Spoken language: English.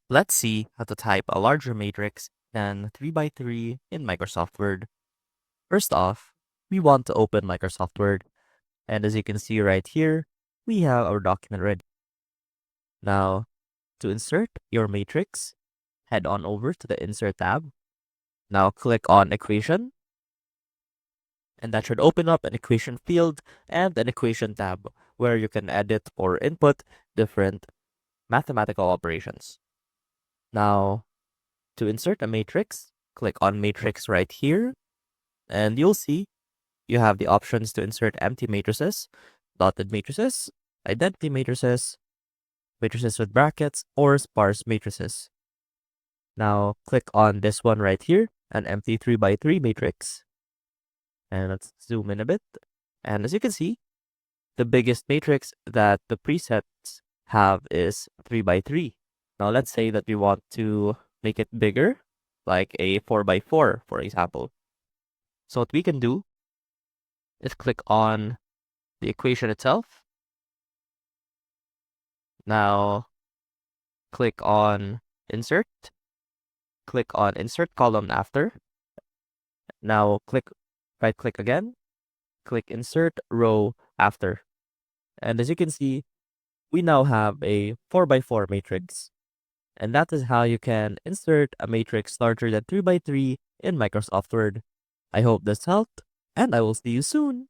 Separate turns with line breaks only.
Let's see how to type a larger matrix than 3 by 3 in Microsoft Word. First off, we want to open Microsoft Word, and as you can see right here, we have our document ready. Now, to insert your matrix, head on over to the Insert tab. Now click on Equation, and that should open up an equation field and an equation tab where you can edit or input different mathematical operations. Now, to insert a matrix, click on Matrix right here, and you'll see you have the options to insert empty matrices, dotted matrices, identity matrices, matrices with brackets, or sparse matrices. Now, click on this one right here, an empty 3 by 3 matrix. And let's zoom in a bit. And as you can see, the biggest matrix that the presets have is 3 by 3. Now, let's say that we want to make it bigger, like a 4 by 4, for example. So what we can do is click on the equation itself. Now, click on Insert. Click on Insert Column After. Now, right-click again. Click Insert Row After. And as you can see, we now have a 4 by 4 matrix. And that is how you can insert a matrix larger than 3 by 3 in Microsoft Word. I hope this helped, and I will see you soon.